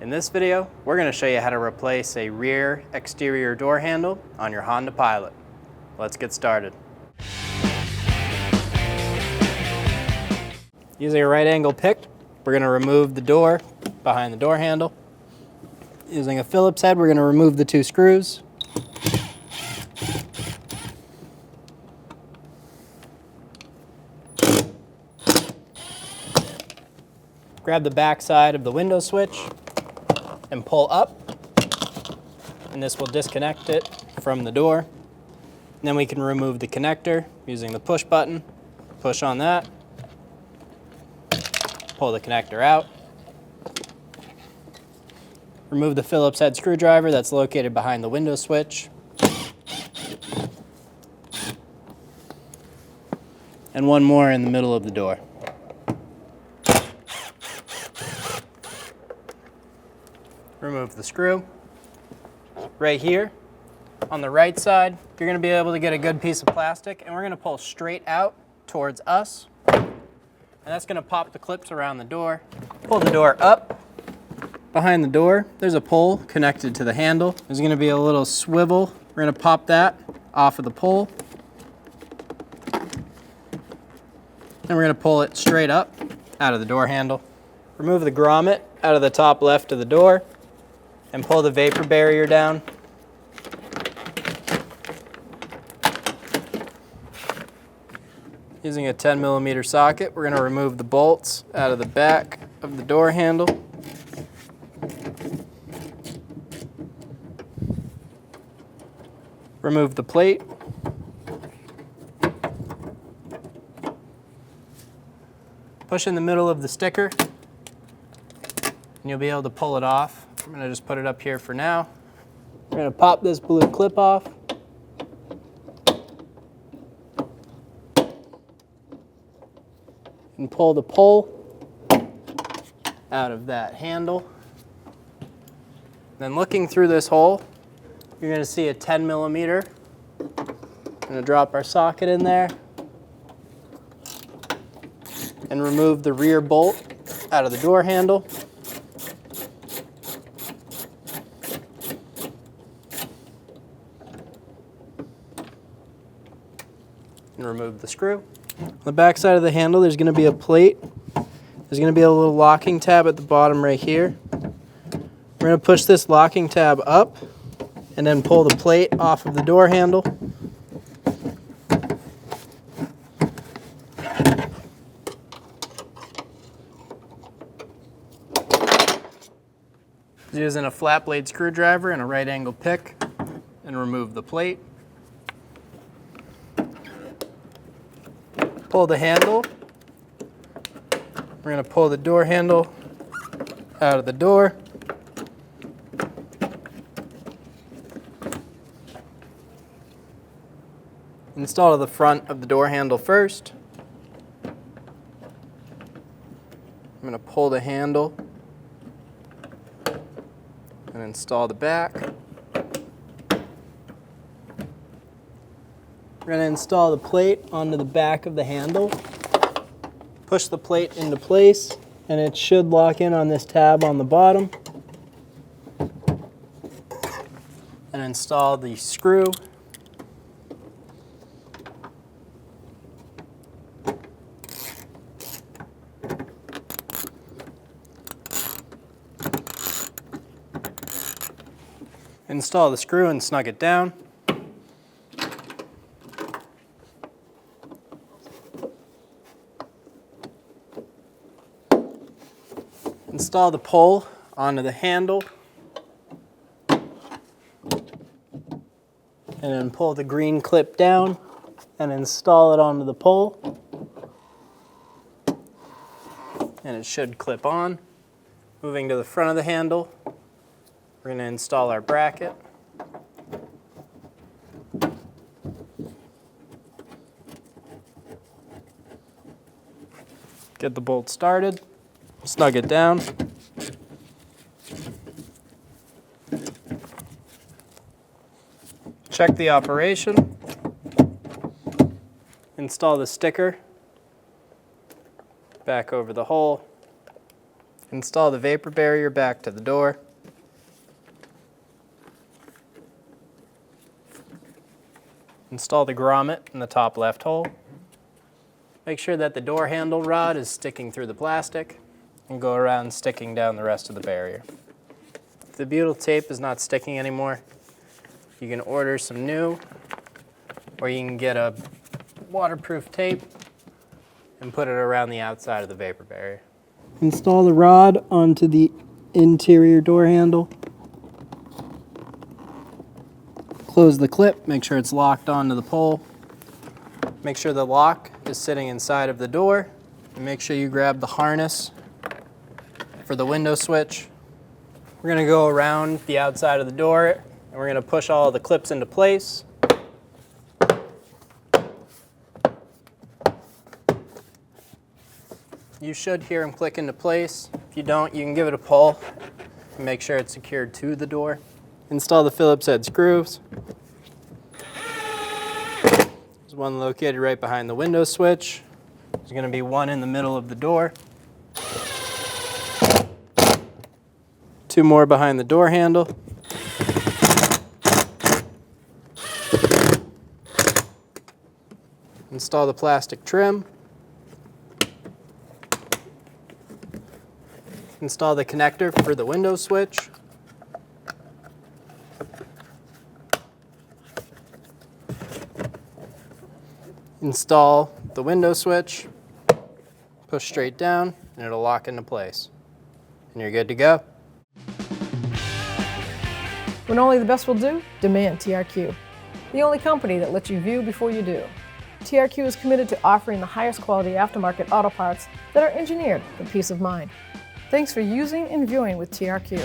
In this video, we're going to show you how to replace a rear exterior door handle on your Honda Pilot. Let's get started. Using a right angle pick, we're going to remove the door behind the door handle. Using a Phillips head, we're going to remove the two screws. Grab the back side of the window switch and pull up, and this will disconnect it from the door. And then we can remove the connector using the push button. Push on that, pull the connector out. Remove the Phillips head screwdriver that's located behind the window switch. And one more in the middle of the door. Remove the screw. Right here, on the right side, you're going to be able to get a good piece of plastic, and we're going to pull straight out towards us. And that's going to pop the clips around the door. Pull the door up. Behind the door, there's a pole connected to the handle. There's going to be a little swivel. We're going to pop that off of the pole. And we're going to pull it straight up out of the door handle. Remove the grommet out of the top left of the door and pull the vapor barrier down. Using a 10mm socket, we're going to remove the bolts out of the back of the door handle. Remove the plate. Push in the middle of the sticker, and you'll be able to pull it off. I'm going to just put it up here for now. We're going to pop this blue clip off. And pull the pole out of that handle. Then looking through this hole, you're going to see a 10mm. I'm going to drop our socket in there and remove the rear bolt out of the door handle. And remove the screw. On the back side of the handle, there's going to be a plate. There's going to be a little locking tab at the bottom right here. We're going to push this locking tab up and then pull the plate off of the door handle. Using a flat blade screwdriver and a right angle pick, and remove the plate. Pull the handle. We're going to pull the door handle out of the door. Install the front of the door handle first. I'm going to pull the handle and install the back. We're going to install the plate onto the back of the handle. Push the plate into place, and it should lock in on this tab on the bottom. And install the screw. Install the screw and snug it down. Install the pole onto the handle. And then pull the green clip down and install it onto the pole. And it should clip on. Moving to the front of the handle, we're going to install our bracket. Get the bolt started, snug it down. Check the operation. Install the sticker back over the hole. Install the vapor barrier back to the door. Install the grommet in the top left hole. Make sure that the door handle rod is sticking through the plastic, and go around sticking down the rest of the barrier. If the butyl tape is not sticking anymore, you can order some new, or you can get a waterproof tape and put it around the outside of the vapor barrier. Install the rod onto the interior door handle. Close the clip, make sure it's locked onto the pole. Make sure the lock is sitting inside of the door, and make sure you grab the harness for the window switch. We're gonna go around the outside of the door, and we're gonna push all the clips into place. You should hear them click into place. If you don't, you can give it a pull and make sure it's secured to the door. Install the Phillips head screws. There's one located right behind the window switch. There's going to be one in the middle of the door. Two more behind the door handle. Install the plastic trim. Install the connector for the window switch. Install the window switch, push straight down, and it'll lock into place. And you're good to go. When only the best will do, demand TRQ. The only company that lets you view before you do. TRQ is committed to offering the highest quality aftermarket auto parts that are engineered for peace of mind. Thanks for using and viewing with TRQ.